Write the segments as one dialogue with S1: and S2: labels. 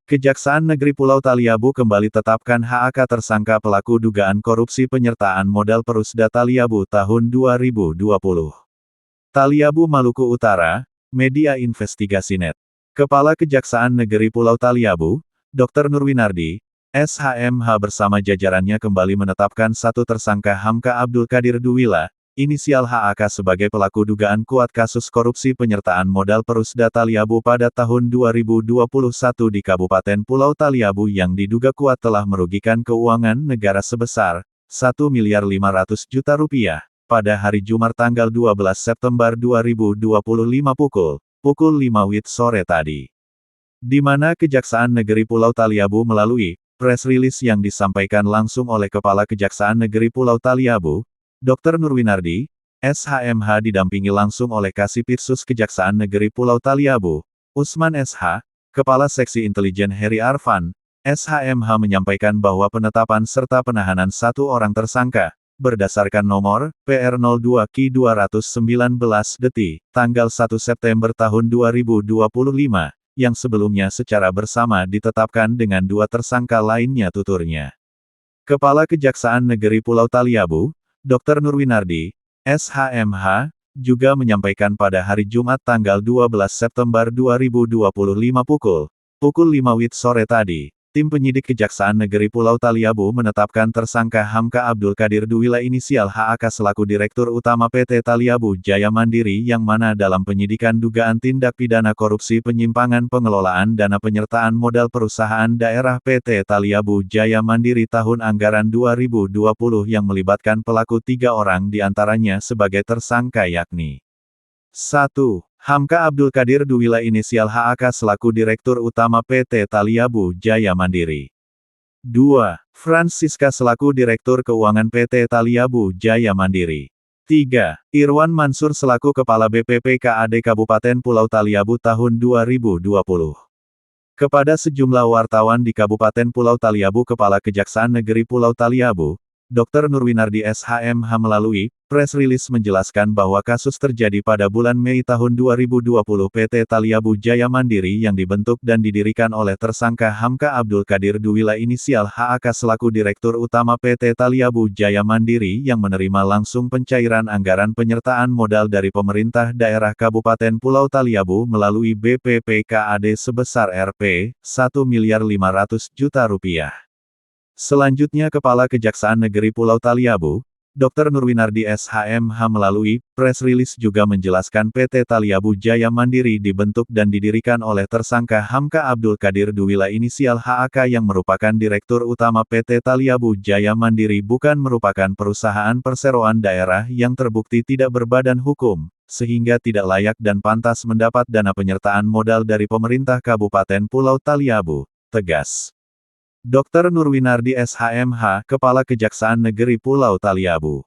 S1: Kejaksaan Negeri Pulau Taliabu kembali tetapkan HAK tersangka pelaku dugaan korupsi penyertaan modal Perusda Taliabu tahun 2020. Taliabu Maluku Utara, Media Investigasi Net. Kepala Kejaksaan Negeri Pulau Taliabu, Dr. Nurwinardi, SHMH bersama jajarannya kembali menetapkan satu tersangka Hamka Abdul Qadir Duwila, inisial HAK sebagai pelaku dugaan kuat kasus korupsi penyertaan modal Perusda Taliabu pada tahun 2021 di Kabupaten Pulau Taliabu yang diduga kuat telah merugikan keuangan negara sebesar Rp1.500.000.000 pada hari Jumat tanggal 12 September 2025 pukul 5 WIB sore tadi. Di mana Kejaksaan Negeri Pulau Taliabu melalui press release yang disampaikan langsung oleh Kepala Kejaksaan Negeri Pulau Taliabu, Dr. Nurwinardi, SHMH didampingi langsung oleh Kasipirsus Kejaksaan Negeri Pulau Taliabu, Usman SH, Kepala Seksi Intelijen Heri Arfan, SHMH menyampaikan bahwa penetapan serta penahanan satu orang tersangka, berdasarkan nomor PR02Ki219 tanggal 1 September tahun 2025, yang sebelumnya secara bersama ditetapkan dengan dua tersangka lainnya tuturnya. Kepala Kejaksaan Negeri Pulau Taliabu, Dr. Nurwinardi, SHMH, juga menyampaikan pada hari Jumat tanggal 12 September 2025 pukul 5 WIB sore tadi, tim penyidik Kejaksaan Negeri Pulau Taliabu menetapkan tersangka Hamka Abdul Qadir Duwila inisial HAK selaku Direktur Utama PT Taliabu Jaya Mandiri yang mana dalam penyidikan dugaan tindak pidana korupsi penyimpangan pengelolaan dana penyertaan modal perusahaan daerah PT Taliabu Jaya Mandiri tahun anggaran 2020 yang melibatkan pelaku 3 orang diantaranya sebagai tersangka yakni 1. Hamka Abdul Qadir Duwila inisial HAK selaku Direktur Utama PT Taliabu Jaya Mandiri. 2. Francisca selaku Direktur Keuangan PT Taliabu Jaya Mandiri. 3. Irwan Mansur selaku Kepala BPPKAD Kabupaten Pulau Taliabu tahun 2020. Kepada sejumlah wartawan di Kabupaten Pulau Taliabu Kepala Kejaksaan Negeri Pulau Taliabu, Dr. Nurwinardi SHMH melalui press release menjelaskan bahwa kasus terjadi pada bulan Mei tahun 2020 PT Taliabu Jaya Mandiri yang dibentuk dan didirikan oleh tersangka Hamka Abdul Qadir Duwila inisial HAK selaku Direktur Utama PT Taliabu Jaya Mandiri yang menerima langsung pencairan anggaran penyertaan modal dari pemerintah daerah Kabupaten Pulau Taliabu melalui BPPKAD sebesar Rp1.500.000.000. Selanjutnya Kepala Kejaksaan Negeri Pulau Taliabu, Dr. Nurwinardi SHMH melalui press release juga menjelaskan PT Taliabu Jaya Mandiri dibentuk dan didirikan oleh tersangka Hamka Abdul Qadir Duwila inisial HAK yang merupakan Direktur Utama PT Taliabu Jaya Mandiri bukan merupakan perusahaan perseroan daerah yang terbukti tidak berbadan hukum, sehingga tidak layak dan pantas mendapat dana penyertaan modal dari pemerintah Kabupaten Pulau Taliabu, tegas Dr. Nurwinardi SHMH, Kepala Kejaksaan Negeri Pulau Taliabu.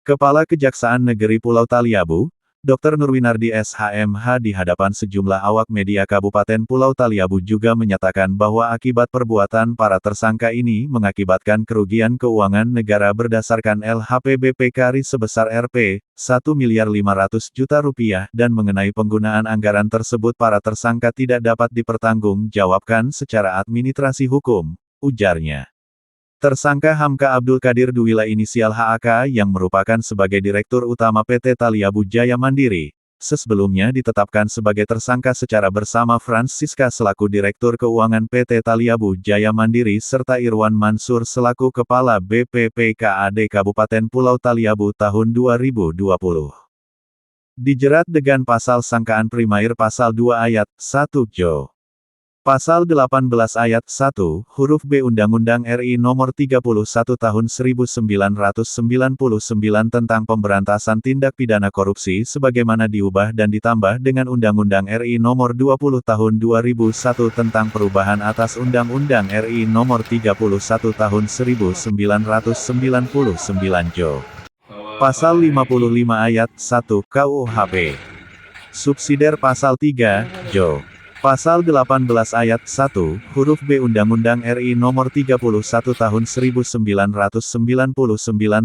S1: Kepala Kejaksaan Negeri Pulau Taliabu, Dr. Nurwinardi SHMH di hadapan sejumlah awak media Kabupaten Pulau Taliabu juga menyatakan bahwa akibat perbuatan para tersangka ini mengakibatkan kerugian keuangan negara berdasarkan LHPBPKRI sebesar Rp1.500.000.000 dan mengenai penggunaan anggaran tersebut para tersangka tidak dapat dipertanggungjawabkan secara administrasi hukum, ujarnya. Tersangka Hamka Abdul Qadir Duwila inisial HAK yang merupakan sebagai Direktur Utama PT Taliabu Jaya Mandiri, sebelumnya ditetapkan sebagai tersangka secara bersama Francisca selaku Direktur Keuangan PT Taliabu Jaya Mandiri serta Irwan Mansur selaku Kepala BPPKAD Kabupaten Pulau Taliabu tahun 2020. Dijerat dengan pasal sangkaan primair pasal 2 ayat 1 Jo. Pasal 18 ayat 1, huruf B Undang-Undang RI Nomor 31 Tahun 1999 tentang Pemberantasan Tindak Pidana Korupsi sebagaimana diubah dan ditambah dengan Undang-Undang RI Nomor 20 Tahun 2001 tentang perubahan atas Undang-Undang RI Nomor 31 Tahun 1999 Jo. Pasal 55 ayat 1 KUHP. Subsidiar Pasal 3, Jo. Pasal 18 ayat 1, huruf B Undang-Undang RI Nomor 31 Tahun 1999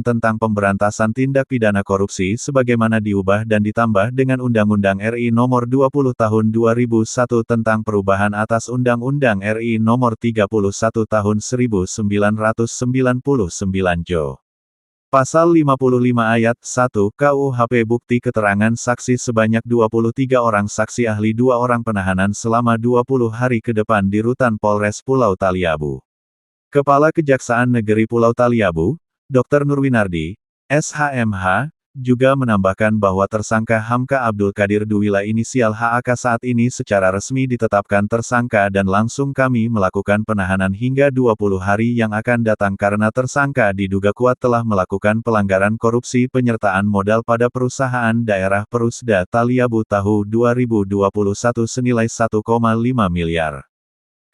S1: tentang Pemberantasan Tindak Pidana Korupsi sebagaimana diubah dan ditambah dengan Undang-Undang RI Nomor 20 Tahun 2001 tentang perubahan atas Undang-Undang RI Nomor 31 Tahun 1999 Jo. Pasal 55 ayat 1 KUHP Bukti keterangan saksi sebanyak 23 orang saksi ahli 2 orang penahanan selama 20 hari ke depan di Rutan Polres Pulau Taliabu. Kepala Kejaksaan Negeri Pulau Taliabu, Dr. Nurwinardi, SHMH, juga menambahkan bahwa tersangka Hamka Abdul Qadir Duwila inisial HAK saat ini secara resmi ditetapkan tersangka dan langsung kami melakukan penahanan hingga 20 hari yang akan datang karena tersangka diduga kuat telah melakukan pelanggaran korupsi penyertaan modal pada perusahaan daerah Perusda Taliabu tahun 2021 senilai 1,5 miliar.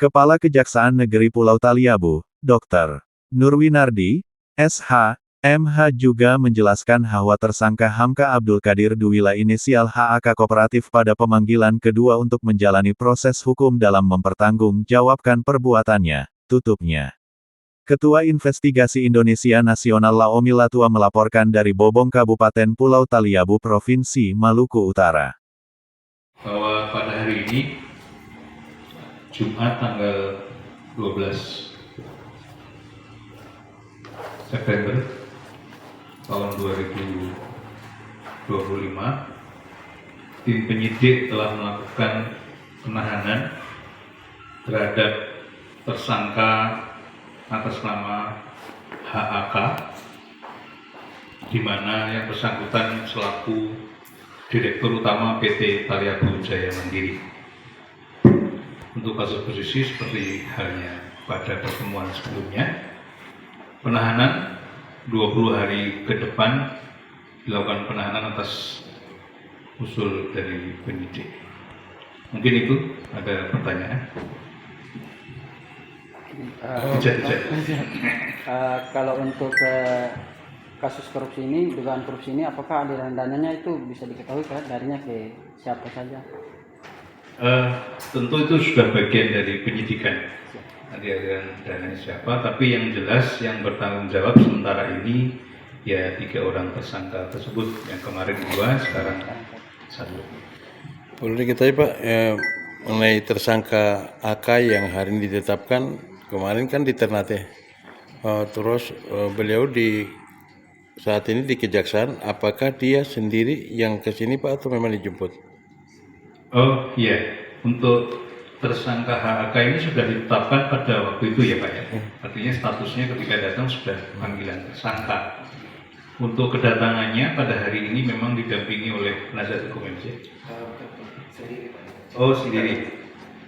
S1: Kepala Kejaksaan Negeri Pulau Taliabu, Dr. Nurwinardi, SH.MH juga menjelaskan bahwa tersangka Hamka Abdul Qadir Duwila inisial HAK kooperatif pada pemanggilan kedua untuk menjalani proses hukum dalam mempertanggungjawabkan perbuatannya, tutupnya. Ketua Investigasi Indonesia Nasional Laomi Latua melaporkan dari Bobong Kabupaten Pulau Taliabu Provinsi Maluku Utara.
S2: Bahwa pada hari ini, Jumat tanggal 12 September tahun 2025, tim penyidik telah melakukan penahanan terhadap tersangka atas nama HAK, di mana yang bersangkutan selaku Direktur Utama PT Taliabu Jaya Mandiri. Untuk kasus posisi seperti halnya pada pertemuan sebelumnya, penahanan 20 hari ke depan dilakukan penahanan atas usul dari penyidik. Mungkin itu ada pertanyaan.
S3: Kalau untuk kasus korupsi ini, dugaan korupsi ini, apakah aliran dananya itu bisa diketahui kan darinya ke siapa saja?
S2: Tentu itu sudah bagian dari penyidikan. Aliran dananya siapa, tapi yang jelas yang bertanggung jawab sementara ini ya 3 orang tersangka tersebut, yang kemarin 2, sekarang 1.
S4: Boleh diketahui Pak, mengenai tersangka AK yang hari ini ditetapkan, kemarin kan di Ternate, terus beliau saat ini di Kejaksaan, apakah dia sendiri yang ke sini Pak atau memang dijemput?
S2: Oh iya, untuk tersangka HAK ini sudah ditetapkan pada waktu itu ya Pak ya. Artinya statusnya ketika datang sudah panggilan tersangka. Untuk kedatangannya pada hari ini memang didampingi oleh penasihat hukum MC. Oh sendiri.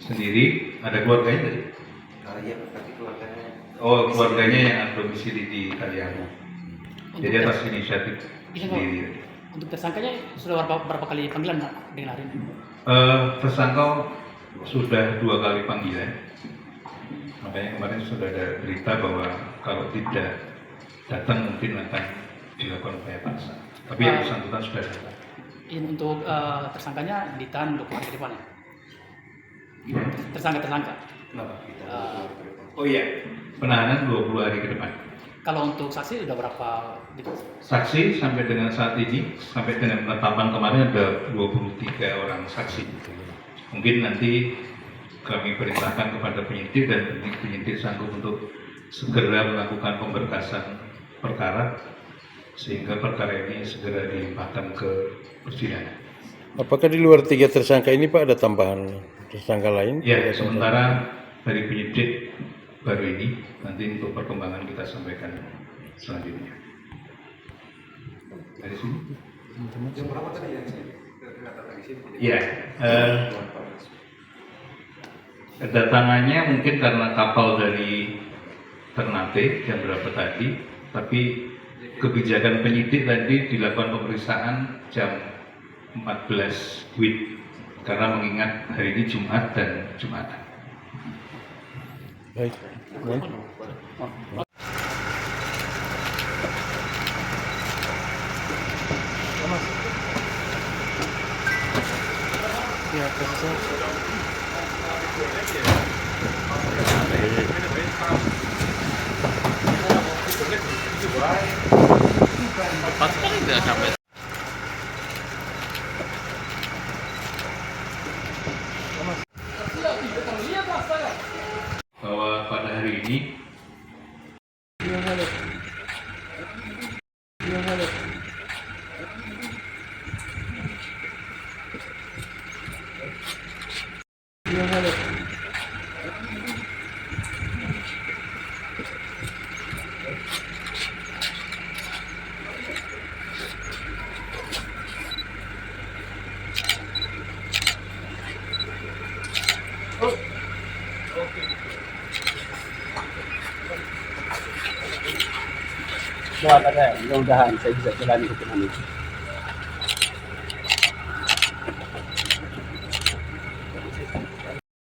S2: Sendiri. Ada keluarganya tadi?
S3: Iya, tapi keluarganya.
S2: Oh keluarganya yang domisili di Taliabu. Jadi atas inisiatif sendiri.
S5: Untuk tersangkanya sudah berapa kali panggilan dengan hari ini?
S2: Tersangka sudah 2 kali panggilan, makanya kemarin sudah ada berita bahwa kalau tidak datang mungkin akan dilakukan upaya paksa. Tapi yang bersangkutan sudah datang.
S5: Untuk tersangkanya ditahan 20 hari ke depan ya? Tersangka.
S2: Oh iya, penahanan 20 hari ke depan.
S5: Kalau untuk saksi sudah berapa?
S2: Saksi sampai dengan saat ini, sampai dengan penetapan kemarin ada 23 orang saksi. Mungkin nanti kami perintahkan kepada penyidik dan penyidik sanggup untuk segera melakukan pemberkasan perkara sehingga perkara ini segera dilimpahkan ke persidangan.
S4: Apakah di luar 3 tersangka ini Pak ada tambahan tersangka lain?
S2: Ya, sementara dari penyidik baru ini, nanti untuk perkembangan kita sampaikan selanjutnya. Dari sini? Yang berapa tadi yang kedatangan di sini? Iya. Kedatangannya mungkin karena kapal dari Ternate jam berapa tadi, tapi kebijakan penyidik tadi dilakukan pemeriksaan jam 14 WIB karena mengingat hari ini Jumat dan Jumatan.
S4: Baik.
S3: Ya,
S2: Bahwa pada hari ini
S3: Mudah-mudahan saya bisa jalani hukuman itu.